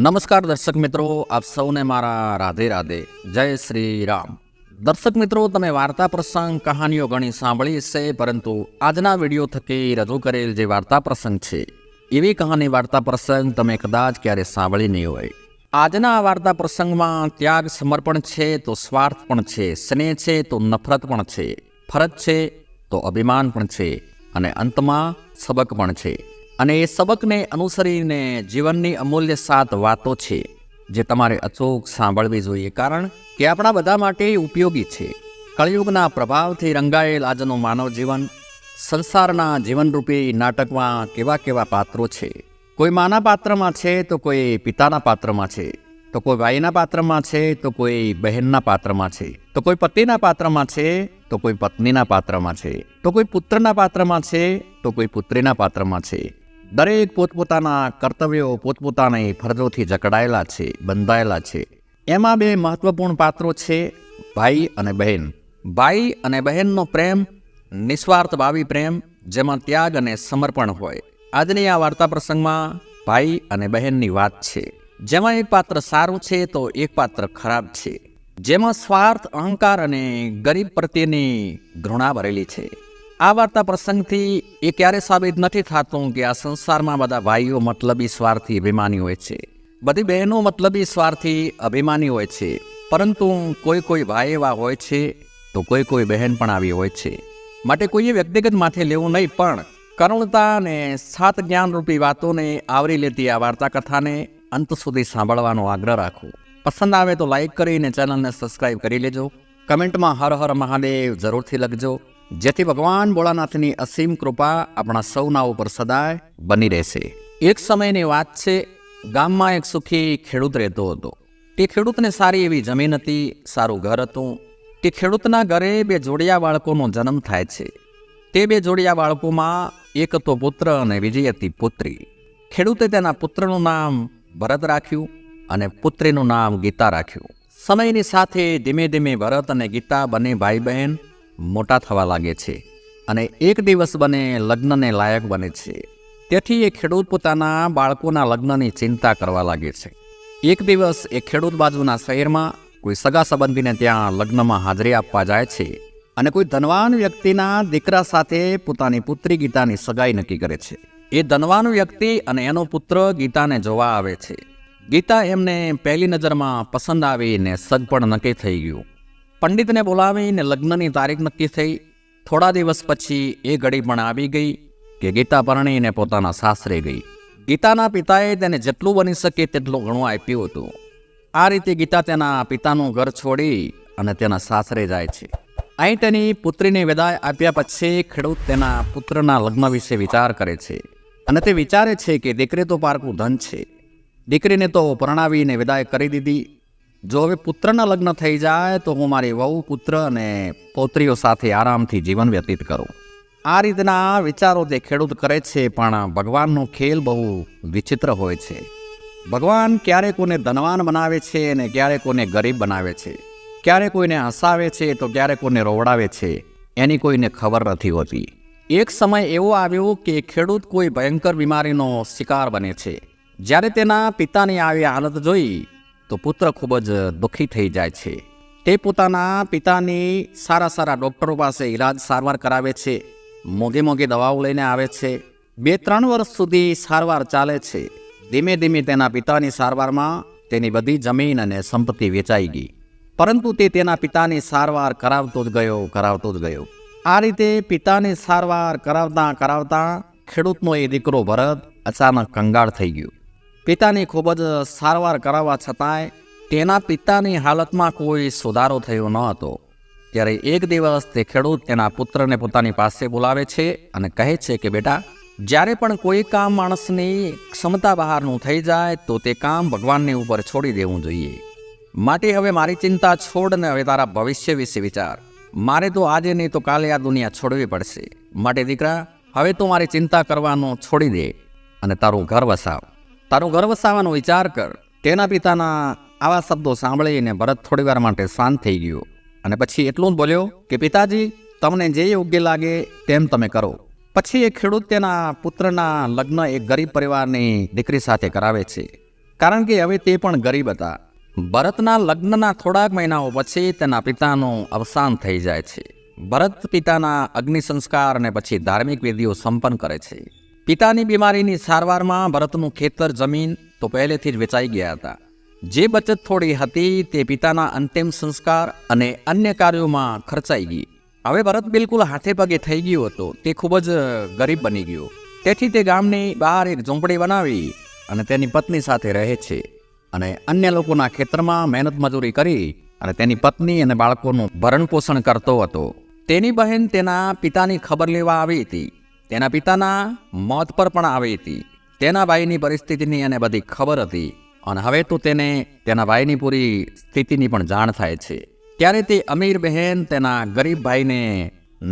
નમસ્કાર દર્શક મિત્રો, આપ સૌને મારા રાધે રાધે, જય શ્રી રામ. દર્શક મિત્રો, તમે વાર્તા પ્રસંગ કહાનીઓ ઘણી સાંભળી છે, પરંતુ આજના વિડીયો થકી રજૂ કરેલ જે વાર્તા પ્રસંગ છે એવી કહાની વાર્તા પ્રસંગ તમે કદાચ ક્યારે સાંભળી નહીં હોય. આજના આ વાર્તા પ્રસંગમાં ત્યાગ સમર્પણ છે તો સ્વાર્થ પણ છે, સ્નેહ છે તો નફરત પણ છે, ફરજ છે તો અભિમાન પણ છે, અને અંતમાં સબક પણ છે. અને એ સબકને અનુસરીને જીવનની અમૂલ્ય 7 વાતો છે જે તમારે અચૂક સાંભળવી જોઈએ, કારણ કે આપણા બધા માટે ઉપયોગી છે. કળિયુગના પ્રભાવથી રંગાયેલ આજનું માનવ જીવન સંસારના જીવનરૂપી નાટકમાં કેવા કેવા પાત્રો છે. કોઈ માના પાત્રમાં છે તો કોઈ પિતાના પાત્રમાં છે, તો કોઈ ભાઈના પાત્રમાં છે, તો કોઈ બહેનના પાત્રમાં છે, તો કોઈ પતિના પાત્રમાં છે, તો કોઈ પત્નીના પાત્રમાં છે, તો કોઈ પુત્રના પાત્રમાં છે, તો કોઈ પુત્રીના પાત્રમાં છે. દરેક પોતપોતાના કર્તવ્યો પોતપોતાની ફરજોથી જકડાયેલા છે, બંધાયેલા છે. એમાં 2 મહત્વપૂર્ણ પાત્રો છે, ભાઈ અને બહેન. ભાઈ અને બહેનનો પ્રેમ નિસ્વાર્થ ભાવી પ્રેમ, જેમાં ત્યાગ અને સમર્પણ હોય. આજની આ વાર્તા પ્રસંગમાં ભાઈ અને બહેનની વાત છે, જેમાં એક પાત્ર સારું છે તો એક પાત્ર ખરાબ છે, જેમાં સ્વાર્થ, અહંકાર અને ગરીબ પ્રત્યેની ઘૃણા ભરેલી છે. આ વાર્તા પ્રસંગથી એ ક્યારે સાબિત નથી થતું કે આ સંસારમાં બધા ભાઈઓ મતલબી સ્વાર્થી અભિમાની હોય છે, બધી બહેનો મતલબી સ્વાર્થી અભિમાની હોય છે. પરંતુ કોઈ ભાઈ એવા હોય છે તો કોઈ બહેન પણ આવી હોય છે. માટે કોઈએ વ્યક્તિગત માથે લેવું નહીં, પણ કરુણતા અને 7 જ્ઞાનરૂપી વાતોને આવરી લેતી આ વાર્તા કથાને અંત સુધી સાંભળવાનો આગ્રહ રાખું. પસંદ આવે તો લાઈક કરીને ચેનલને સબસ્ક્રાઈબ કરી લેજો. કમેન્ટમાં હર હર મહાદેવ જરૂરથી લખજો, જેથી ભગવાન ભોળાનાથની અસીમ કૃપા આપણા સૌના ઉપર સદાય બની રહેશે. એક સમયની વાત છે, ગામમાં એક સુખી ખેડૂત રહેતો હતો. તે ખેડૂતને સારી એવી જમીન હતી, સારું ઘર હતું. તે ખેડૂતના ઘરે 2 જોડિયા બાળકોનો જન્મ થાય છે. તે 2 જોડિયા બાળકોમાં એક તો પુત્ર અને બીજી હતી પુત્રી. ખેડૂતે તેના પુત્રનું નામ ભરત રાખ્યું અને પુત્રીનું નામ ગીતા રાખ્યું. સમયની સાથે ધીમે ધીમે ભરત અને ગીતા બંને ભાઈ બહેન મોટા થવા લાગે છે અને એક દિવસ બંને લગ્નને લાયક બને છે. તેથી એ ખેડૂત પોતાના બાળકોના લગ્નની ચિંતા કરવા લાગે છે. એક દિવસ એ ખેડૂત બાજુના શહેરમાં કોઈ સગા સંબંધીને ત્યાં લગ્નમાં હાજરી આપવા જાય છે અને કોઈ ધનવાન વ્યક્તિના દીકરા સાથે પોતાની પુત્રી ગીતાની સગાઈ નક્કી કરે છે. એ ધનવાન વ્યક્તિ અને એનો પુત્ર ગીતાને જોવા આવે છે. ગીતા એમને પહેલી નજરમાં પસંદ આવીને સગપણ નક્કી થઈ ગયું. પંડિતને બોલાવીને લગ્નની તારીખ નક્કી થઈ. થોડા દિવસ પછી એ ઘડી પણ આવી ગઈ કે ગીતા પરણીને પોતાના સાસરે ગઈ. ગીતાના પિતાએ તેને જેટલું બની શકે તેટલું ઘણું આપ્યું હતું. આ રીતે ગીતા તેના પિતાનું ઘર છોડી અને તેના સાસરે જાય છે. અહીં તેની પુત્રીને વિદાય આપ્યા પછી ખેડૂત તેના પુત્રના લગ્ન વિશે વિચાર કરે છે અને તે વિચારે છે કે દીકરી તો પારકું ધન છે. દીકરીને તો પરણાવીને વિદાય કરી દીધી. જો હવે પુત્રના લગ્ન થઈ જાય તો હું મારી વહુ, પુત્ર અને પૌત્રીઓ સાથે આરામથી જીવન વ્યતીત કરું. આ રીતના વિચારો તે ખેડૂત કરે છે, પણ ભગવાનનો ખેલ બહુ વિચિત્ર હોય છે. ભગવાન ક્યારે કોઈને ધનવાન બનાવે છે અને ક્યારે કોઈને ગરીબ બનાવે છે, ક્યારે કોઈને હસાવે છે તો ક્યારે કોઈને રોવડાવે છે, એની કોઈને ખબર નથી હોતી. એક સમય એવો આવ્યો કે ખેડૂત કોઈ ભયંકર બીમારીનો શિકાર બને છે. જ્યારે તેના પિતાની આવી હાલત જોઈ તો પુત્ર ખૂબ જ દુઃખી થઈ જાય છે. તે પોતાના પિતાની સારા ડૉક્ટરો પાસે ઈલાજ સારવાર કરાવે છે, મોંઘી દવાઓ લઈને આવે છે. 2-3 વર્ષ સુધી સારવાર ચાલે છે. ધીમે ધીમે તેના પિતાની સારવારમાં તેની બધી જમીન અને સંપત્તિ વેચાઈ ગઈ, પરંતુ તે તેના પિતાની સારવાર કરાવતો જ ગયો. આ રીતે પિતાની સારવાર કરાવતા ખેડૂતનો એ દીકરો ભરત અચાનક કંગાળ થઈ ગયો. પિતાની ખૂબ જ સારવાર કરાવવા છતાંય તેના પિતાની હાલતમાં કોઈ સુધારો થયો ન હતો. ત્યારે એક દિવસ તે ખેડૂત તેના પુત્રને પોતાની પાસે બોલાવે છે અને કહે છે કે બેટા, જ્યારે પણ કોઈ કામ માણસની ક્ષમતા બહારનું થઈ જાય તો તે કામ ભગવાનની ઉપર છોડી દેવું જોઈએ. માટે હવે મારી ચિંતા છોડ ને હવે તારા ભવિષ્ય વિશે વિચાર. મારે તો આજે નહીં તો કાલે આ દુનિયા છોડવી પડશે. માટે દીકરા, હવે તો મારી ચિંતા કરવાનું છોડી દે અને તારું ઘર વસાવ. તારું ઘર વસાવવાનો વિચાર કર. તેના પિતાના આવા શબ્દો સાંભળીને ભરત થોડીવાર માટે શાંત થઈ ગયો અને પછી એટલું જ બોલ્યો કે પિતાજી, તમને જે યોગ્ય લાગે તેમ તમે કરો. પછી એ ખેડૂત તેના પુત્રના લગ્ન એક ગરીબ પરિવારની દીકરી સાથે કરાવે છે. કારણ કે હવે તે પણ ગરીબ હતા. ભરતના લગ્નના થોડાક મહિનાઓ પછી તેના પિતાનું અવસાન થઈ જાય છે. ભરત પિતાના અગ્નિ સંસ્કાર અને પછી ધાર્મિક વિધિઓ સંપન્ન કરે છે. પિતાની બીમારીની સારવારમાં ભરતનું ખેતર જમીન તો પહેલેથી જ વેચાઈ ગયા હતા. જે બચત થોડી હતી તે પિતાના અંતિમ સંસ્કાર અને અન્ય કાર્યોમાં ખર્ચાઈ ગઈ. હવે ભરત બિલકુલ હાથે પગે થઈ ગયો હતો. તે ખૂબ જ ગરીબ બની ગયો. તેથી તે ગામની બહાર એક ઝૂંપડી બનાવી અને તેની પત્ની સાથે રહે છે અને અન્ય લોકોના ખેતરમાં મહેનત મજૂરી કરી અને તેની પત્ની અને બાળકોનું ભરણ પોષણ કરતો હતો. તેની બહેન તેના પિતાની ખબર લેવા આવી હતી. તેના પિતાના મોત પર પણ આવી હતી. તેના ભાઈની પરિસ્થિતિની અને બધી ખબર હતી અને હવે તો તેને તેના ભાઈની પૂરી સ્થિતિની પણ જાણ થાય છે. ત્યારે તે અમીર બહેન તેના ગરીબ ભાઈને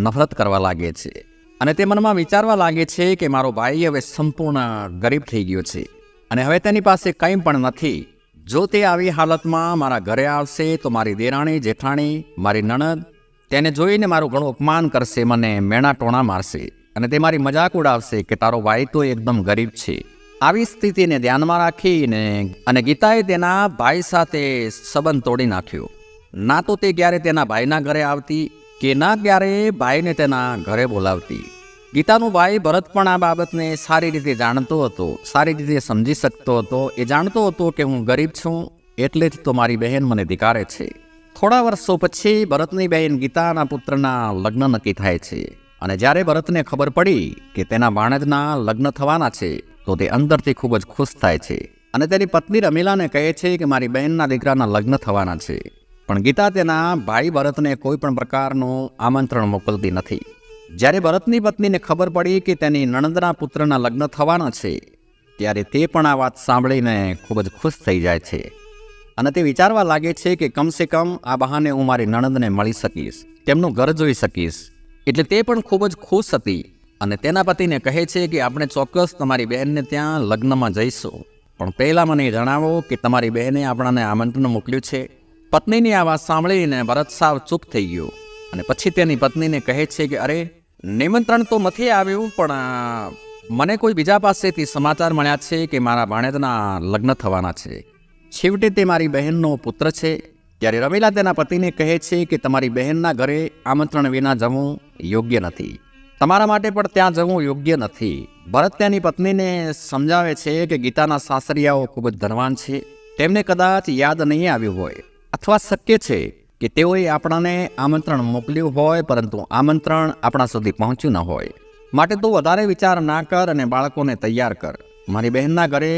નફરત કરવા લાગે છે અને તે મનમાં વિચારવા લાગે છે કે મારો ભાઈ હવે સંપૂર્ણ ગરીબ થઈ ગયો છે અને હવે તેની પાસે કંઈ પણ નથી. જો તે આવી હાલતમાં મારા ઘરે આવશે તો મારી દેરાણી જેઠાણી મારી નણદ તેને જોઈને મારું ઘણું અપમાન કરશે, મને મેણા ટોણા મારશે અને તે મારી મજાક ઉડાવશે કે તારો ભાઈ તો એકદમ ગરીબ છે. આવી સ્થિતિને ધ્યાનમાં રાખીને અને ગીતાએ તેના ભાઈ સાથે સંબંધ તોડી નાખ્યો. ના તો તે ક્યારે તેના ભાઈના ઘરે આવતી કે ના ક્યારે ભાઈને તેના ઘરે બોલાવતી. ગીતાનો ભાઈ ભરત પણ આ બાબતને સારી રીતે જાણતો હતો, સારી રીતે સમજી શકતો હતો. એ જાણતો હતો કે હું ગરીબ છું એટલે જ તો મારી બહેન મને ધિકારે છે. થોડા વર્ષો પછી ભરતની બહેન ગીતાના પુત્રના લગ્ન નક્કી થાય છે અને જ્યારે ભરતને ખબર પડી કે તેના ભાણેજના લગ્ન થવાના છે તો તે અંદરથી ખૂબ જ ખુશ થાય છે અને તેની પત્ની રમીલાને કહે છે કે મારી બહેનના દીકરાના લગ્ન થવાના છે. પણ ગીતા તેના ભાઈ ભરતને કોઈ પણ પ્રકારનું આમંત્રણ મોકલતી નથી. જ્યારે ભરતની પત્નીને ખબર પડી કે તેની નણંદના પુત્રના લગ્ન થવાના છે ત્યારે તે પણ આ વાત સાંભળીને ખૂબ જ ખુશ થઈ જાય છે અને તે વિચારવા લાગે છે કે કમસે કમ આ બહાને હું મારી નણંદને મળી શકીશ, તેમનું ઘર જોઈ શકીશ. એટલે તે પણ ખૂબ જ ખુશ હતી અને તેના પતિને કહે છે કે આપણે ચોક્કસ તમારી બહેનને ત્યાં લગ્નમાં જઈશું, પણ પહેલાં મને જણાવો કે તમારી બહેને આપણને આમંત્રણ મોકલ્યું છે. પત્નીની આ વાત સાંભળીને ભરત સાવ ચૂપ થઈ ગયો અને પછી તેની પત્નીને કહે છે કે અરે નિમંત્રણ તો નથી આવ્યું, પણ મને કોઈ બીજા પાસેથી સમાચાર મળ્યા છે કે મારા ભાણેજના લગ્ન થવાના છે. છેવટે તે મારી બહેનનો પુત્ર છે. ત્યારે રમીલા તેના પતિને કહે છે કે તમારી બહેનના ઘરે આમંત્રણ વિના જવું યોગ્ય નથી, તમારા માટે પણ ત્યાં જવું યોગ્ય નથી. ભરત તેની પત્નીને સમજાવે છે કે ગીતાના સાસરિયાઓ ખૂબ જ ધનવાન છે, તેમને કદાચ યાદ નહીં આવ્યું હોય અથવા શક્ય છે કે તેઓએ આપણને આમંત્રણ મોકલ્યું હોય પરંતુ આમંત્રણ આપણા સુધી પહોંચ્યું ન હોય. માટે તું વધારે વિચાર ના કર અને બાળકોને તૈયાર કર. મારી બહેનના ઘરે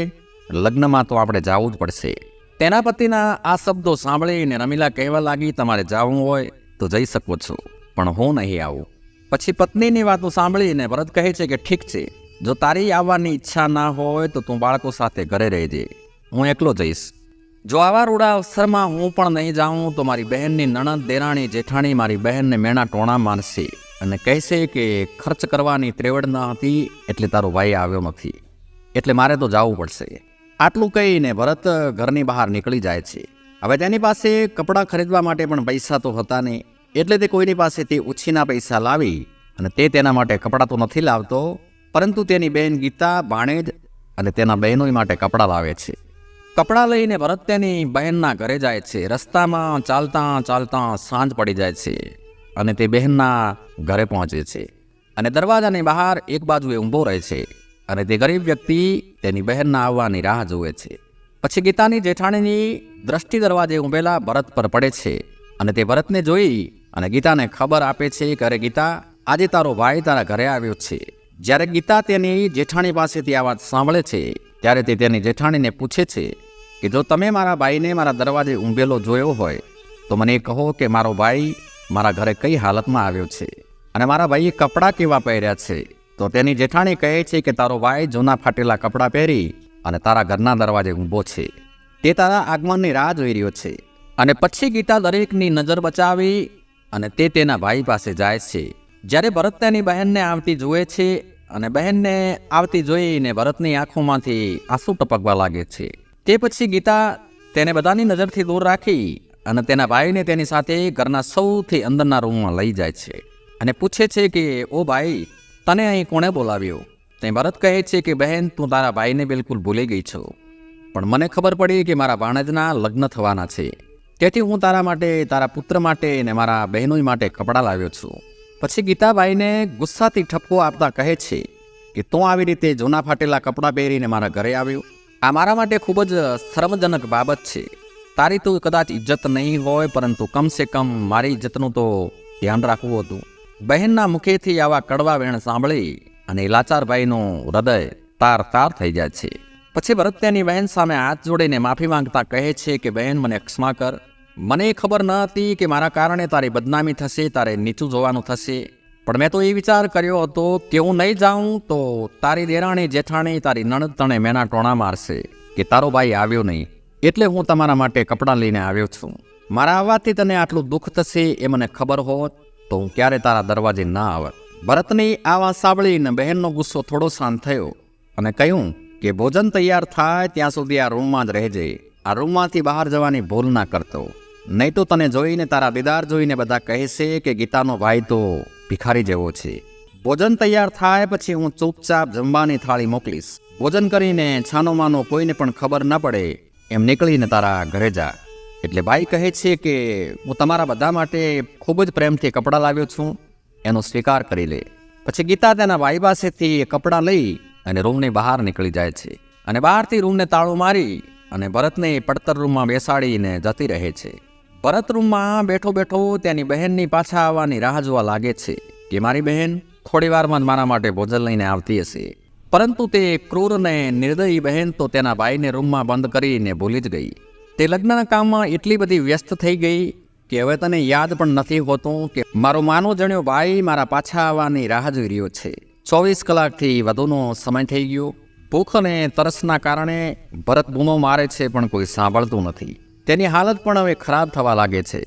લગ્નમાં તો આપણે જવું જ પડશે. તેના પતિના આ શબ્દો સાંભળીને રમીલા કહેવા લાગી તમારે જવું હોય તો જઈ શકો છો, પણ હું નહીં આવું. પછી પત્નીની વાતો સાંભળીને ભરત કહે છે કે ઠીક છે, જો તારી આવવાની ઈચ્છા ના હોય તો તું બાળકો સાથે ઘરે રહેજે, હું એકલો જઈશ. જો આવા રૂડા અવસરમાં હું પણ નહીં જાઉં તો મારી બહેનની નણંદ દેરાણી જેઠાણી મારી બહેનને મેણા ટોણા મારશે અને કહેશે કે ખર્ચ કરવાની ત્રેવડ ન હતી એટલે તારો ભાઈ આવ્યો નથી, એટલે મારે તો જવું પડશે. આટલું કહીને ભરત ઘરની બહાર નીકળી જાય છે. હવે તેની પાસે કપડાં ખરીદવા માટે પણ પૈસા તો હતા નહીં, એટલે તે કોઈની પાસેથી ઉછીના પૈસા લાવી અને તે તેના માટે કપડાં તો નથી લાવતો, પરંતુ તેની બહેન ગીતા, ભાણેજ અને તેના બહેનોય માટે કપડાં લાવે છે. કપડાં લઈને ભરત તેની બહેનના ઘરે જાય છે. રસ્તામાં ચાલતા ચાલતા સાંજ પડી જાય છે અને તે બહેનના ઘરે પહોંચે છે અને દરવાજાની બહાર એક બાજુએ ઊભો રહે છે અને તે ગરીબ વ્યક્તિ તેની બહેનના આવવાની રાહ જુએ છે. પછી ગીતાની જેઠાણીની દ્રષ્ટિ દરવાજે ઊભેલા ભરત પર પડે છે અને તે ભરતને જોઈ અને ગીતાને ખબર આપે છે કે અરે ગીતા, આજે તારો ભાઈ તારા ઘરે આવ્યો છે. જ્યારે ગીતા તેની જેઠાણી પાસેથી આ વાત સાંભળે છે ત્યારે તે તેની જેઠાણીને પૂછે છે કે જો તમે મારા ભાઈને મારા દરવાજે ઊંઘેલો જોયો હોય તો મને કહો કે મારો ભાઈ મારા ઘરે કઈ હાલતમાં આવ્યો છે અને મારા ભાઈએ કપડાં કેવા પહેર્યા છે. તો તેની જેઠાણી કહે છે કે તારો ભાઈ જૂના ફાટેલા કપડાં પહેરી અને તારા ઘરના દરવાજે ઊભો છે, તે તારા આગમનની રાહ જોઈ રહ્યો છે. અને પછી ગીતા દરેકની નજર બચાવી અને તે તેના ભાઈ પાસે જાય છે. જ્યારે ભરત તેની બહેનને આવતી જુએ છે અને બહેનને આવતી જોઈને ભરતની આંખોમાંથી આંસુ ટપકવા લાગે છે. તે પછી ગીતા તેને બધાની નજરથી દૂર રાખી અને તેના ભાઈને તેની સાથે ઘરના સૌથી અંદરના રૂમમાં લઈ જાય છે અને પૂછે છે કે ઓ ભાઈ, તને અહીં કોણે બોલાવ્યો? તે ભરત કહે છે કે બહેન, તું તારા ભાઈને બિલકુલ ભૂલી ગઈ છો. પણ મને ખબર પડી કે મારા ભાણેજના લગ્ન થવાના છે, તેથી હું તારા માટે, તારા પુત્ર માટે અને મારા બહેનોય માટે કપડાં લાવ્યો છું. પછી ગીતાબાઈને ગુસ્સાથી ઠપકો આપતા કહે છે કે તું આવી રીતે જૂના ફાટેલા કપડાં પહેરીને મારા ઘરે આવ્યો. આ મારા માટે ખૂબ જ શરમજનક બાબત છે. તારી તો કદાચ ઇજ્જત નહીં હોય, પરંતુ કમસે કમ મારી ઇજ્જતનું તો ધ્યાન રાખવું હતું. બહેનના મુખેથી આવા કડવા વેણ સાંભળી અને લાચારભાઈનું હૃદય તાર તાર થઈ જાય છે. પછી ભરત તેની બહેન સામે હાથ જોડીને માફી માંગતા કહે છે કે બહેન, મને ક્ષમા કર. મને ખબર ન હતી કે મારા કારણે તારી બદનામી થશે, તારે નીચું જોવાનું થશે. પણ મેં તો એ વિચાર કર્યો હતો કે હું નહીં જાઉં તો તારી દેરાણી જેઠાણી, તારી નણંદ તને મેના ટોણા મારશે કે તારો ભાઈ આવ્યો નહીં, એટલે હું તમારા માટે કપડાં લઈને આવ્યો છું. મારા આવવાથી તને આટલું દુઃખ થશે એ મને ખબર હોત તો હું ક્યારે તારા દરવાજે ના આવત. ભરતની આ વાત સાંભળીને બહેનનો ગુસ્સો થોડો શાંત થયો અને કહ્યું કે ભોજન તૈયાર થાય ત્યાં સુધી આ રૂમમાં જ રહેજે. આ રૂમમાંથી બહાર જવાની ભૂલ ના કરતો, નહીં તો તને જોઈને, તારા દીદાર જોઈને બધા કહેશે કે ગીતાનો ભાઈ તો ભિખારી જેવો છે. ભોજન તૈયાર થાય પછી હું ચૂપચાપ જમવાની થાળી મોકલીશ. ભોજન કરીને છાનો માનો કોઈને પણ ખબર ન પડે એમ નીકળીને તારા ઘરે જા. એટલે ભાઈ કહે છે કે હું તમારા બધા માટે ખૂબ જ પ્રેમથી કપડાં લાવ્યો છું, એનો સ્વીકાર કરી લે. પછી ગીતા તેના ભાઈ પાસેથી એ કપડાં લઈ અને રૂમની બહાર નીકળી જાય છે અને બહારથી રૂમને તાળું મારી અને ભરતને પડતર રૂમમાં બેસાડીને જતી રહે છે. ભરત રૂમમાં બેઠો બેઠો તેની બહેનની પાછા આવવાની રાહ જોવા લાગે છે કે મારી બહેન થોડી વારમાં જ મારા માટે ભોજન લઈને આવતી હશે. પરંતુ તે ક્રૂર અને નિર્દયી બહેન તો તેના ભાઈને રૂમમાં બંધ કરીને ભૂલી જ ગઈ. તે લગ્નના કામમાં એટલી બધી વ્યસ્ત થઈ ગઈ કે હવે તને યાદ પણ નથી હોતું કે મારો માનો જણ્યો ભાઈ મારા પાછા આવવાની રાહ જોઈ રહ્યો છે. 24 કલાકથી વધુનો સમય થઈ ગયો. ભૂખ અને તરસના કારણે ભરત બૂમો મારે છે પણ કોઈ સાંભળતું નથી. તેની હાલત પણ હવે ખરાબ થવા લાગે છે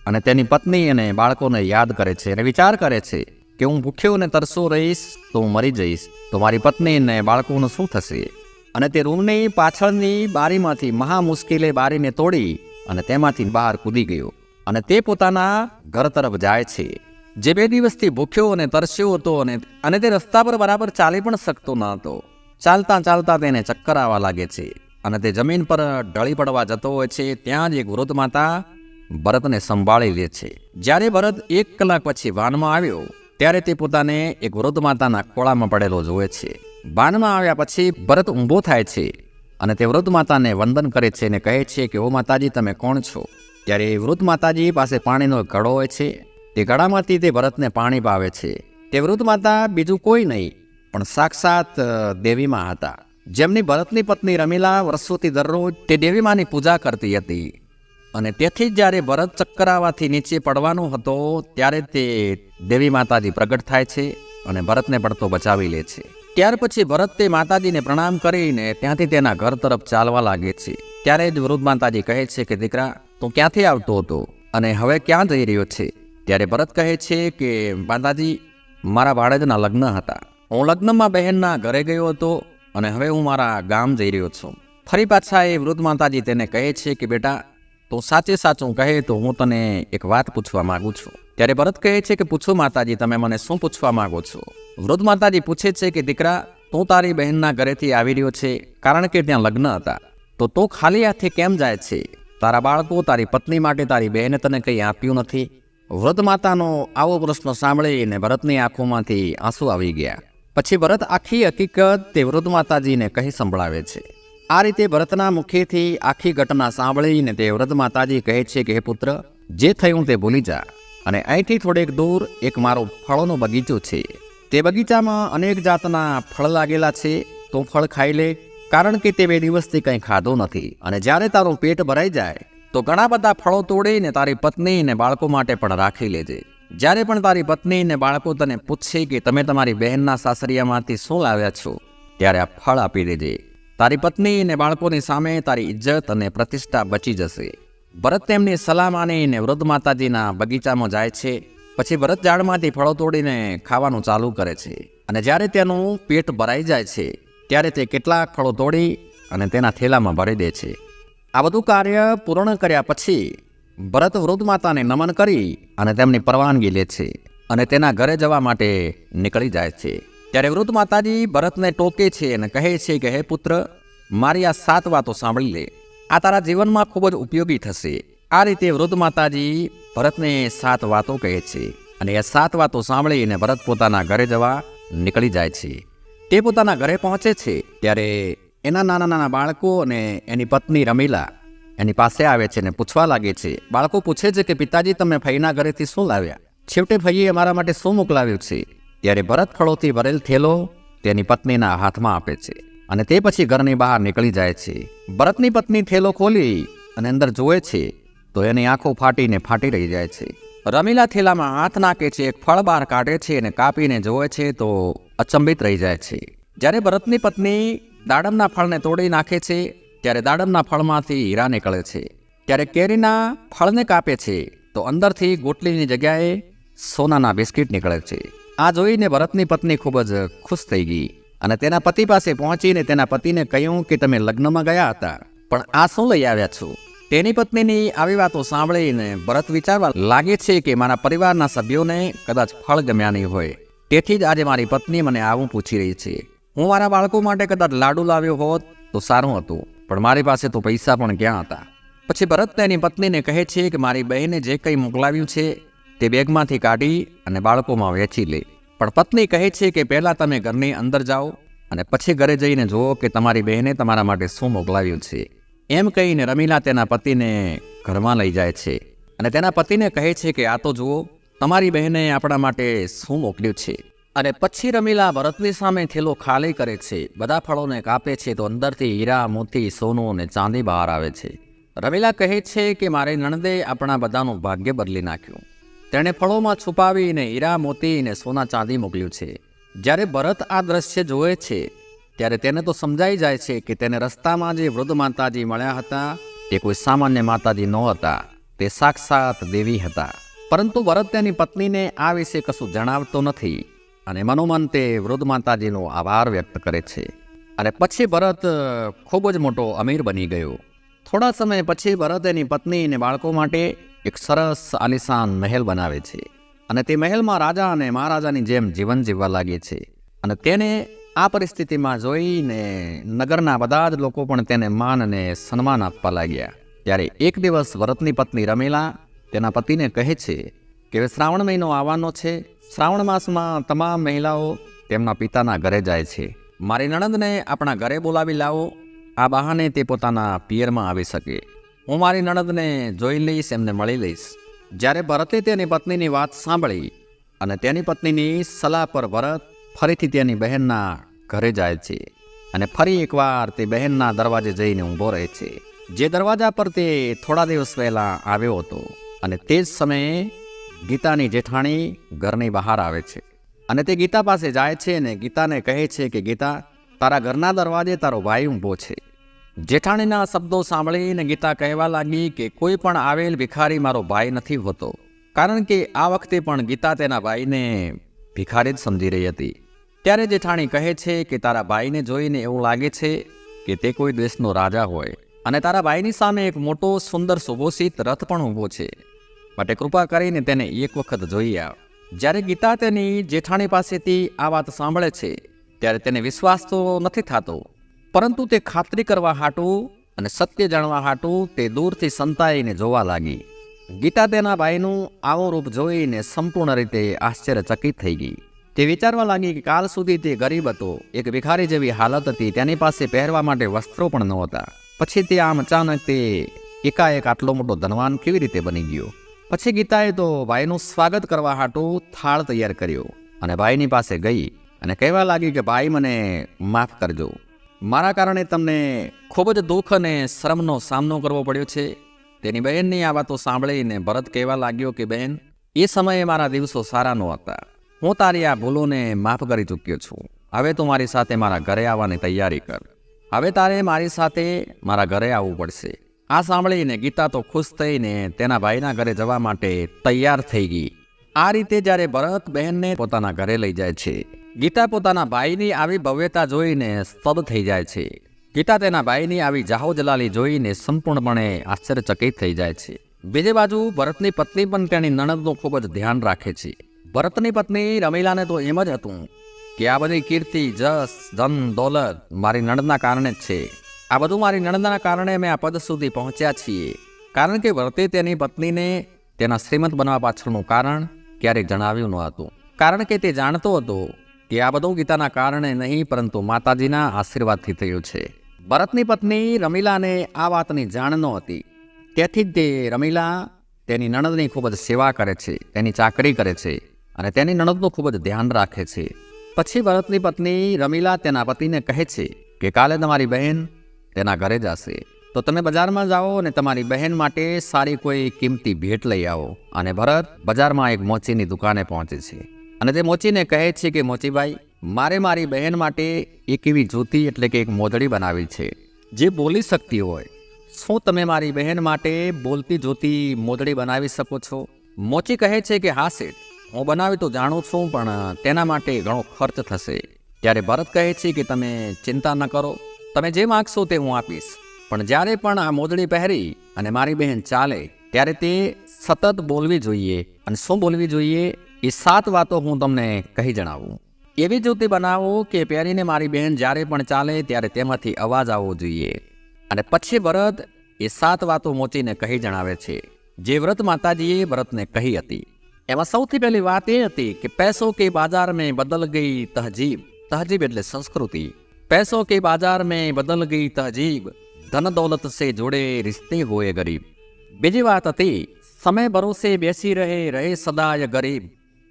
અને તેની પત્ની અને બાળકોને યાદ કરે છે અને વિચાર કરે છે કે હું ભૂખ્યો અને તરસો રહીશ તો હું મરી જઈશ, તો મારી પત્ની અને બાળકોનું શું થશે. અને તે રૂમની પાછળની બારીમાંથી મહા મુશ્કેલે બારીને તોડી અને તેમાંથી બહાર કૂદી ગયો અને તે પોતાના ઘર તરફ જાય છે. જે 2 દિવસથી ભૂખ્યો અને તરસ્યો હતો અને તે રસ્તા પર બરાબર ચાલી પણ શકતો ન હતો. ચાલતા ચાલતા તેને ચક્કર આવવા લાગે છે અને તે જમીન પર ઢળી પડવા જતો હોય છે. ત્યાં જ એક વૃદ્ધ માતા ભરતને સંભાળી લે છે. જ્યારે ભરત 1 કલાક પછી વાનમાં આવ્યો ત્યારે તે પોતાને એક વૃદ્ધ માતાના ખોળામાં પડેલો જોવે છે. વાનમાં આવ્યા પછી ભરત ઊભો થાય છે અને તે વૃદ્ધ માતાને વંદન કરે છે અને કહે છે કે ઓ માતાજી, તમે કોણ છો? ત્યારે વૃદ્ધ માતાજી પાસે પાણીનો ઘડો હોય છે. તે ઘડામાંથી તે ભરતને પાણી પાવે છે. તે વૃદ્ધ માતા બીજું કોઈ નહીં પણ સાક્ષાત દેવીમાં હતા, જેમની ભરતની પત્ની રમીલા વર્ષોથી દરરોજ તે દેવીમાની પૂજા કરતી હતી. અને તેથી જ્યારે ભરત ચક્કર આવવાથી નીચે પડવાનો હતો ત્યારે તે દેવી માતાજી પ્રગટ થાય છે અને ભરતને પડતો બચાવી લે છે. ત્યાર પછી ભરત તે માતાજીને પ્રણામ કરીને ત્યાંથી તેના ઘર તરફ ચાલવા લાગે છે. ત્યારે જ વૃદ્ધ માતાજી કહે છે કે દીકરા, તું ક્યાંથી આવતો હતો અને હવે ક્યાં જઈ રહ્યો છે? ત્યારે ભરત કહે છે કે માતાજી, મારા ભાણેજના લગ્ન હતા. હું લગ્નમાં બહેનના ઘરે ગયો હતો અને હવે હું મારા ગામ જઈ રહ્યો છું. ફરી પાછા એ વૃદ્ધ માતાજી તેને કહે છે કે બેટા, તું સાચે સાચું કહે તો હું તને એક વાત પૂછવા માંગુ છું. ત્યારે ભરત કહે છે કે પૂછો માતાજી, તમે મને શું પૂછવા માંગો છો? વૃદ્ધ માતાજી પૂછે છે કે દીકરા, તું તારી બહેનના ઘરેથી આવી રહ્યો છે કારણ કે ત્યાં લગ્ન હતા, તો તું ખાલી હાથે કેમ જાય છે? તારા બાળકો, તારી પત્ની માટે તારી બહેને તને કંઈ આપ્યું નથી? વૃદ્ધ માતાનો આવો પ્રશ્ન સાંભળીને ભરતની આંખોમાંથી આંસુ આવી ગયા. પછી ભરત આખી હકીકત તે વૃદ્ધ માતાજીને કહી સંભળાવે છે. આ રીતે ભરતના મુખેથી આખી ઘટના સાંભળીને તે વૃદ્ધ માતાજી કહે છે કે હે પુત્ર, જે થયું તે ભૂલી જા અને અહીંથી થોડેક દૂર એક મારો ફળોનો બગીચો છે. તે બગીચામાં અનેક જાતના ફળ લાગેલા છે, તો ફળ ખાઈ લે, કારણ કે તે 2 દિવસથી કંઈ ખાધું નથી. અને જ્યારે તારું પેટ ભરાઈ જાય તો ઘણા બધા ફળો તોડીને તારી પત્ની અને બાળકો માટે પણ રાખી લેજે. જ્યારે પણ તારી પત્ની અને બાળકો તને પૂછશે કે તમે તમારી બહેનના સાસરિયામાંથી શું લાવ્યા છો, ત્યારે આ ફળ આપી દેજે. તારી પત્ની અને બાળકોની સામે તારી ઇજ્જત અને પ્રતિષ્ઠા બચી જશે. ભરત તેમની સલાહ માનીને વૃદ્ધ માતાજીના બગીચામાં જાય છે. પછી ભરત ઝાડમાંથી ફળો તોડીને ખાવાનું ચાલુ કરે છે અને જ્યારે તેનું પેટ ભરાઈ જાય છે ત્યારે તે કેટલાક ફળો તોડી અને તેના થેલામાં ભરી દે છે. આ બધું કાર્ય પૂર્ણ કર્યા પછી ભરત વૃદ્ધ માતાને નમન કરી અને તેમની પરવાનગી લે છે અને તેના ઘરે જવા માટે નીકળી જાય છે. ત્યારે વૃદ્ધ માતાજી ભરતને ટોકે છે અને કહે છે કે હે પુત્ર, મારી આ 7 વાતો સાંભળી લે, આ તારા જીવનમાં ખૂબ જ ઉપયોગી થશે. આ રીતે વૃદ્ધ માતાજી ભરતને 7 વાતો કહે છે અને એ 7 વાતો સાંભળીને ભરત પોતાના ઘરે જવા નીકળી જાય છે. તે પોતાના ઘરે પહોંચે છે ત્યારે એના નાના નાના બાળકો અને એની પત્ની રમીલા એની પાસે આવે છે અને પૂછવા લાગે છે. બાળકો પૂછે છે કે પિતાજી તમે ફઈના ઘરેથી શું લાવ્યા? છેવટે ફઈએ અમારા માટે શું મોકલાવ્યું છે? ત્યારે ભરત ફળોથી ભરેલ થેલો તેની પત્નીના હાથમાં આપે છે અને તે પછી ઘરની બહાર નીકળી જાય છે. ભરતની પત્ની થેલો ખોલી અને અંદર જોવે છે તો એની આંખો ફાટી રહી જાય છે. રમીલા થેલામાં હાથ નાખે છે, એક ફળ બહાર કાઢે છે અને કાપીને જોવે છે તો અચંબિત રહી જાય છે. જ્યારે ભરતની પત્ની દાડમના ફળને તોડી નાખે છે ત્યારે દાડમના ફળમાંથી હીરા નીકળે છે. ત્યારે કેરીના ફળને કાપે છે તો અંદરથી ગોટલીની જગ્યાએ સોનાના બિસ્કિટ નીકળે છે. આ જોઈને ભરતની પત્ની ખૂબ જ ખુશ થઈ ગઈ અને તેના પતિ પાસે પહોંચીને તેના પતિને કહ્યું કે તમે લગ્નમાં ગયા હતા પણ આ શું લઈ આવ્યા છો? તેની પત્નીની આવી વાતો સાંભળીને ભરત વિચારવા લાગે છે કે મારા પરિવારના સભ્યોને કદાચ ફળ ગમ્યા નહીં હોય, તેથી જ આજે મારી પત્ની મને આવું પૂછી રહી છે. હું મારા બાળકો માટે કદાચ લાડુ લાવ્યો હોત તો સારું હતું, પણ મારી પાસે તો પૈસા પણ ક્યાં હતા. પછી ભરત તેની પત્નીને કહે છે કે મારી બહેને જે કંઈ મોકલાવ્યું છે તે બેગમાંથી કાઢી અને બાળકોમાં વેચી લે. પણ પત્ની કહે છે કે પહેલાં તમે ઘરની અંદર જાઓ અને પછી ઘરે જઈને જુઓ કે તમારી બહેને તમારા માટે શું મોકલાવ્યું છે. એમ કહીને રમીલા તેના પતિને ઘરમાં લઈ જાય છે અને તેના પતિને કહે છે કે આ તો જુઓ તમારી બહેને આપણા માટે શું મોકલ્યું છે. અને પછી રમીલા ભરતની સામે થેલો ખાલી કરે છે, બધા ફળોને કાપે છે તો અંદરથી હીરા, મોતી, સોનું અને ચાંદી બહાર આવે છે. રમીલા કહે છે કે મારી નણંદે આપણા બધાનું ભાગ્ય બદલી નાખ્યું. તેણે ફળોમાં છુપાવીને હીરા, મોતી અને સોના ચાંદી મોકલ્યું છે. જ્યારે ભરત આ દ્રશ્ય જોવે છે ત્યારે તેને તો સમજાઈ જાય છે કે તેને રસ્તામાં જે વૃદ્ધ માતાજી મળ્યા હતા તે કોઈ સામાન્ય માતાજી નહોતા, તે સાક્ષાત દેવી હતા. પરંતુ ભરત તેની પત્નીને આ વિશે કશું જણાવતો નથી અને મનોમન તે વૃદ્ધ માતાજીનો આભાર વ્યક્ત કરે છે. અને પછી ભરત ખૂબ જ મોટો અમીર બની ગયો. થોડા સમય પછી ભરત એની પત્ની અને બાળકો માટે એક સરસ આલિશાન મહેલ બનાવે છે અને તે મહેલમાં રાજા અને મહારાજાની જેમ જીવન જીવવા લાગે છે. અને તેને આ પરિસ્થિતિમાં જોઈને નગરના બધા જ લોકો પણ તેને માન અને સન્માન આપવા લાગ્યા. ત્યારે એક દિવસ ભરતની પત્ની રમીલા તેના પતિને કહે છે કે હવે શ્રાવણ મહિનો આવવાનો છે. શ્રાવણ માસમાં તમામ મહિલાઓ તેમના પિતાના ઘરે જાય છે. મારી નણંદને આપણા ઘરે બોલાવી લાવો, આ બહાને તે પોતાના પિયરમાં આવી શકે. હું મારી નણંદને જોઈ લઈશ, એમને મળી લઈશ. જ્યારે ભરતે તેની પત્નીની વાત સાંભળી અને તેની પત્નીની સલાહ પર ભરત ફરીથી તેની બહેનના ઘરે જાય છે અને ફરી એકવાર તે બહેનના દરવાજે જઈને ઊભો રહે છે, જે દરવાજા પર તે થોડા દિવસ પહેલાં આવ્યો હતો. અને તે જ સમયે ગીતાની જેઠાણી ઘરની બહાર આવે છે અને તે ગીતા પાસે જાય છે અને ગીતાને કહે છે કે ગીતા, તારા ઘરના દરવાજે તારો ભાઈ ઊભો છે. જેઠાણીના શબ્દો સાંભળીને ગીતા કહેવા લાગી કે કોઈ પણ આવેલ ભિખારી મારો ભાઈ નથી હોતો, કારણ કે આ વખતે પણ ગીતા તેના ભાઈને ભિખારી જ સમજી રહી હતી. ત્યારે જેઠાણી કહે છે કે તારા ભાઈને જોઈને એવું લાગે છે કે તે કોઈ દેશનો રાજા હોય અને તારા ભાઈની સામે એક મોટો સુંદર સુભોષિત રથ પણ ઊભો છે, માટે કૃપા કરીને તેને એક વખત જોઈ આવ. જ્યારે ગીતા તેની જેઠાણી પાસેથી આ વાત સાંભળે છે ત્યારે તેને વિશ્વાસ તો નથી થતો, પરંતુ તે ખાતરી કરવા હાટું અને સત્ય જાણવા હાટું તે દૂરથી સંતાઈને જોવા લાગી. ગીતા તેના ભાઈનું આવું રૂપ જોઈને સંપૂર્ણ રીતે આશ્ચર્યચકિત થઈ ગઈ. તે વિચારવા લાગી કે કાલ સુધી તે ગરીબ હતો, એક ભિખારી જેવી હાલત હતી, તેની પાસે પહેરવા માટે વસ્ત્રો પણ નહોતા. પછી તે આમ અચાનક તે એકાએક આટલો મોટો ધનવાન કેવી રીતે બની ગયો. પછી ગીતાએ તો ભાઈનું સ્વાગત કરવા હાટું થાળ તૈયાર કર્યો અને ભાઈની પાસે ગઈ અને કહેવા લાગી કે ભાઈ, મને માફ કરજો, મારા કારણે તમને ખૂબ જ દુઃખ અને શરમનો સામનો કરવો પડ્યો છે. તેની બહેનની આ વાતો સાંભળીને ભરત કહેવા લાગ્યો કે બહેન, એ સમયે મારા દિવસો સારા નહોતા, હું તારી આ ભૂલોને માફ કરી ચૂક્યો છું. હવે તું મારી સાથે મારા ઘરે આવવાની તૈયારી કર. હવે તારે મારી સાથે મારા ઘરે આવવું પડશે. આ સાંભળીને ગીતા તો ખુશ થઈને તેના ભાઈના ઘરે જવા માટે તૈયાર થઈ ગઈ. આ રીતે જ્યારે ભરત બહેનને પોતાના ઘરે લઈ જાય છે, ગીતા પોતાના ભાઈની આવી ભવ્યતા જોઈને સ્તબ્ધ થઈ જાય છે. ગીતા તેના ભાઈની આવી જાહો જલાલી જોઈને સંપૂર્ણપણે આશ્ચર્યચકિત થઈ જાય છે. બીજી બાજુ ભરતની પત્ની પણ તેની નણંદનું ખૂબ જ ધ્યાન રાખે છે. ભરતની પત્ની રમીલાને તો એમ જ હતું કે આ બધી કીર્તિ, જસ, ધન, દોલત મારી નણંદના કારણે જ છે. આ બધું મારી નણંદના કારણે અમે આ પદ સુધી પહોંચ્યા છીએ. કારણ કે વ્રતે તેની પત્નીને તેના શ્રીમંત બનવા પાછળનું કારણ ક્યારેય જણાવ્યું ન હતું. કારણ કે તે જાણતો હતો કે આ બધું ગીતાના કારણે નહીં પરંતુ માતાજીના આશીર્વાદથી થયું છે. ભરતની પત્ની રમીલાને આ વાતની જાણ નહોતી. તેથી જ તે રમીલા તેની નણંદની ખૂબ જ સેવા કરે છે, તેની ચાકરી કરે છે અને તેની નણંદનું ખૂબ જ ધ્યાન રાખે છે. પછી ભરતની પત્ની રમીલા તેના પતિને કહે છે કે કાલે તમારી બહેન તેના ઘરે જશે, તો તમે બજારમાં જાઓ અને તમારી બહેન માટે સારી કોઈ કિંમતી ભેટ લઈ આવો. અને ભરત બજારમાં એક મોચીની દુકાને પહોંચે છે અને તે મોચીને કહે છે કે મોચીભાઈ, મારે મારી બહેન માટે એક એવી જૂતી એટલે કે એક મોજડી બનાવી છે જે બોલી શકતી હોય. શું તમે મારી બહેન માટે બોલતી જોતી મોજડી બનાવી શકો છો? મોચી કહે છે કે હા શેઠ, હું બનાવી તો જાણું છું, પણ તેના માટે ઘણો ખર્ચ થશે. ત્યારે ભરત કહે છે કે તમે ચિંતા ન કરો, તમે જે માગશો તે હું આપીશ. પણ જ્યારે પણ આ મોજડી પહેરી અને મારી બહેન ચાલે ત્યારે તે સતત બોલવી જોઈએ. અને શું બોલવી જોઈએ એ 7 વાતો હું તમને કહી જણાવું. એવી જૂતી બનાવો કે પહેરીને મારી બહેન જ્યારે પણ ચાલે ત્યારે તેમાંથી અવાજ આવવો જોઈએ. અને પછી ભરત એ 7 વાતો મોચીને કહી જણાવે છે જે વ્રત માતાજીએ ભરતને કહી હતી. એમાં સૌથી પહેલી વાત એ હતી કે પૈસો કે બાજાર મેં બદલ ગઈ તહજીબ. તહજીબ એટલે સંસ્કૃતિ. पैसों के बाजार में बदल गई तहजीब, धन दौलत से जुड़े रिश्ते हुए गरीब. बीजी बात હતી समय भरोसे બેસી રહે સદાય ગરીબ,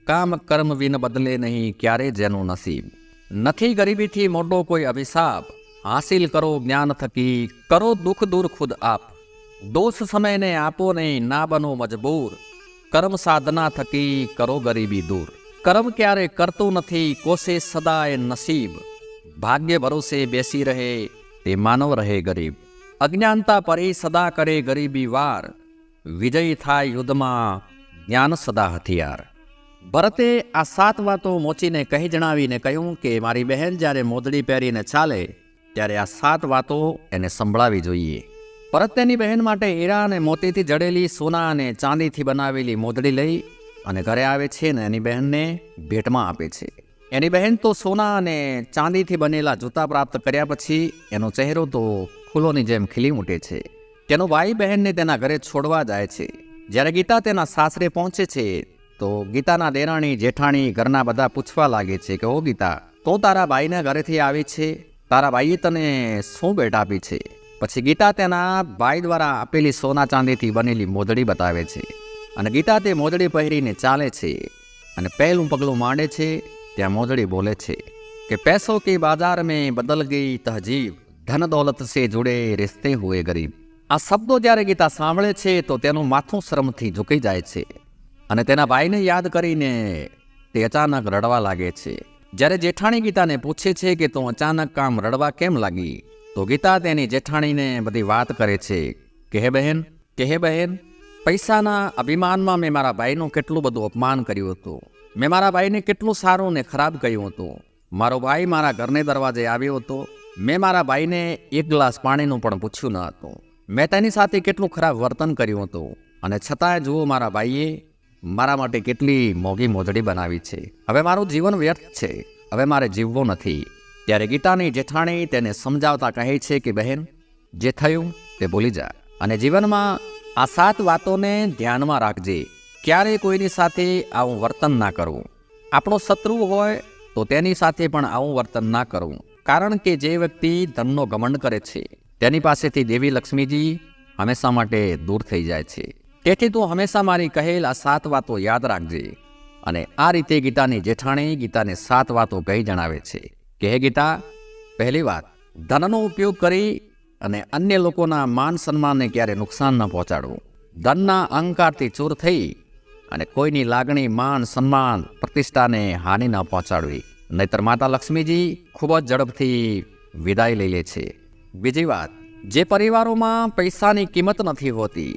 કામ કર્મ વિન બદલે નહીં ક્યારે જેનું નસીબ. નથી ગરીબીથી મોટો કોઈ અભિશાપ, હાસિલ કરો જ્ઞાન થકી કરો દુઃખ દૂર ખુદ આપ. દોષ સમયને આપો નહીં ના બનો મજબૂર, કર્મ સાધના થકી કરો ગરીબી દૂર. કર્મ ક્યારે કરતું નથી કોશે સદાય નસીબ, ભાગ્ય ભરોસે બેસી રહે તે માનવ રહે ગરીબ. અજ્ઞાનતા પરી સદા કરે ગરીબી વાર, વિજય થાય યુદ્ધમાં જ્ઞાન સદા હથિયાર. ભરતે આ 7 વાતો મોચીને કહી જણાવીને કહ્યું કે મારી બહેન જ્યારે મોજડી પહેરીને ચાલે ત્યારે આ 7 વાતો એને સંભળાવી જોઈએ. ભરત તેની બહેન માટે હીરા અને મોતીથી જડેલી સોના અને ચાંદીથી બનાવેલી મોજડી લઈ અને ઘરે આવે છે ને એની બહેનને ભેટમાં આપે છે. એની બહેન તો સોના અને ચાંદીથી બનેલા જૂતા પ્રાપ્ત કર્યા પછી એનો ચહેરો તો ફૂલોની જેમ ખીલી ઉઠે છે. તેનો ભાઈ બહેનને તેના ઘરે છોડવા જાય છે. જ્યારે ગીતા તેના સાસરે પહોંચે છે તો ગીતાના દેરાણી જેઠાણી ઘરના બધા પૂછવા લાગે છે કે ઓ ગીતા, તો તારા ભાઈના ઘરેથી આવી છે, તારા ભાઈએ તને શું ભેટ આપી છે? પછી ગીતા તેના ભાઈ દ્વારા આપેલી સોના ચાંદીથી બનેલી મોજડી બતાવે છે. અને ગીતા તે મોજડી પહેરીને ચાલે છે અને પહેલું પગલું માંડે છે. ત્યાં મોજડી બોલે છે કે પૈસો કે બાજાર મેં બદલ ગઈ તહજીબ, ધન દौलत से जुड़े रिश्ते हुए गरीब. આ શબ્દો જ્યારે ગીતા સાંભળે છે તો તેનું માથું શરમથી ઝૂકી જાય છે અને તેના ભાઈને યાદ કરીને તે અચાનક રડવા લાગે છે. જ્યારે જેઠાણી ગીતાને પૂછે છે કે તું અચાનક આમ રડવા કેમ લાગી, તો ગીતા તેની જેઠાણીને બધી વાત કરે છે કે હે બહેન, પૈસાના અભિમાનમાં મેં મારા ભાઈનું કેટલું બધું અપમાન કર્યું હતું. મેં મારા ભાઈને કેટલું સારું ને ખરાબ કહ્યું હતું. મારો ભાઈ મારા ઘરને દરવાજે આવ્યો હતો, મેં મારા ભાઈને 1 ગ્લાસ પાણીનું પણ પૂછ્યું ન હતું. મેં તેની સાથે કેટલું ખરાબ વર્તન કર્યું હતું અને છતાંય જુઓ મારા ભાઈએ મારા માટે કેટલી મોંઘી મોજડી બનાવી છે. હવે મારું જીવન વ્યર્થ છે, હવે મારે જીવવું નથી. ત્યારે ગીતાની જેઠાણી તેને સમજાવતા કહે છે કે બહેન, જે થયું તે ભૂલી જા અને જીવનમાં આ 7 વાતોને ધ્યાનમાં રાખજે. ક્યારેય કોઈની સાથે આવું વર્તન ના કરવું. આપણો શત્રુ હોય તો તેની સાથે પણ આવું વર્તન ના કરવું. કારણ કે જે વ્યક્તિ ધનનો ઘમંડ કરે છે તેની પાસેથી દેવી લક્ષ્મીજી હંમેશા માટે દૂર થઈ જાય છે. તેથી તું હંમેશા મારી કહેલ આ 7 વાતો યાદ રાખજે. અને આ રીતે ગીતાની જેઠાણી ગીતાને 7 વાતો કહી જણાવે છે કે હે ગીતા, પહેલી વાત, ધનનો ઉપયોગ કરી અને અન્ય લોકોના માન સન્માનને ક્યારે નુકસાન ન પહોંચાડવું. ધનના અહંકારથી ચૂર થઈ અને કોઈની લાગણી, માન, સન્માન, પ્રતિષ્ઠાને હાનિ ન પહોંચાડવી, નહીતર માતા લક્ષ્મીજી ખૂબ જ ઝડપથી વિદાય લઈ લે છે. બીજી વાત, જે પરિવારોમાં પૈસાની કિંમત નથી હોતી,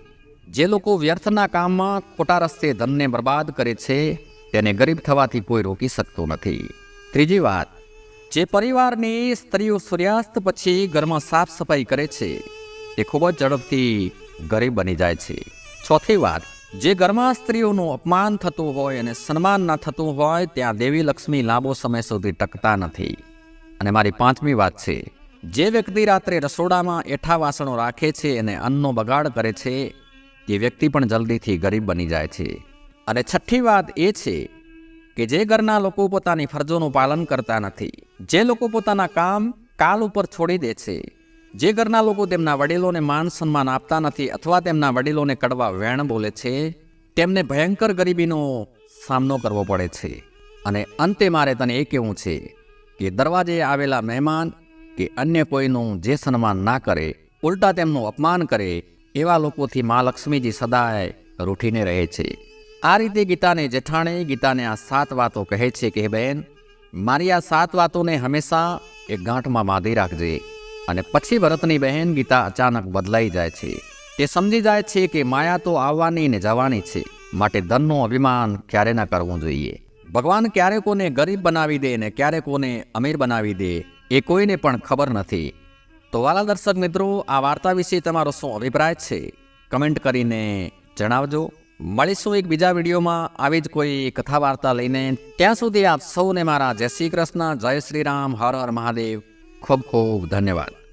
જે લોકો વ્યર્થના કામમાં ખોટા રસ્તે ધનને બરબાદ કરે છે, તેને ગરીબ થવાથી કોઈ રોકી શકતું નથી. ત્રીજી વાત, જે પરિવારની સ્ત્રીઓ સૂર્યાસ્ત પછી ઘરમાં સાફ સફાઈ કરે છે તે ખૂબ જ ઝડપથી ગરીબ બની જાય છે. ચોથી વાત, જે ઘરમાં સ્ત્રીઓનું અપમાન થતું હોય અને સન્માન ન થતું હોય ત્યાં દેવી લક્ષ્મી લાંબો સમય સુધી ટકતા નથી. અને મારી 5મી વાત છે, જે વ્યક્તિ રાત્રે રસોડામાં એઠા વાસણો રાખે છે અને અન્નનો બગાડ કરે છે તે વ્યક્તિ પણ જલ્દીથી ગરીબ બની જાય છે. અને છઠ્ઠી વાત એ છે કે જે ઘરના લોકો પોતાની ફરજોનું પાલન કરતા નથી, જે લોકો પોતાના કામ કાલ ઉપર છોડી દે છે, જે ઘરના લોકો તેમના વડીલોને માન સન્માન આપતા નથી અથવા તેમના વડીલોને કડવા વેણ બોલે છે, તેમને ભયંકર ગરીબીનો સામનો કરવો પડે છે. અને અંતે મારે તને એ કહેવું છે કે દરવાજે આવેલા મહેમાન કે અન્ય કોઈનું જે સન્માન ના કરે, ઉલટા તેમનું અપમાન કરે, એવા લોકોથી મા લક્ષ્મીજી સદાય રૂઠીને રહે છે. આ રીતે ગીતાને જેઠાણે ગીતાને આ 7 વાતો કહે છે કે બહેન, મારી આ 7 વાતોને હંમેશા એક ગાંઠમાં બાંધી રાખજે. અને પછી ભરતની બહેન ગીતા અચાનક બદલાઈ જાય છે. તે સમજી જાય છે કે માયા તો આવવાની ને જવાની છે, માટે ધનનું અભિમાન ક્યારે ના કરવું જોઈએ. ભગવાન ક્યારે કોને ગરીબ બનાવી દે ને ક્યારે કોને અમીર બનાવી દે એ કોઈને પણ ખબર નથી. તો વાલા દર્શક મિત્રો, આ વાર્તા વિશે તમારો શું અભિપ્રાય છે કમેન્ટ કરીને જણાવજો. મળીશું એક બીજા વિડીયોમાં આવી જ કોઈ કથા વાર્તા લઈને. ત્યાં સુધી આપ સૌને મારા જય શ્રી કૃષ્ણ, જય શ્રી રામ, હર હર મહાદેવ. ખૂબ ખૂબ ધન્યવાદ.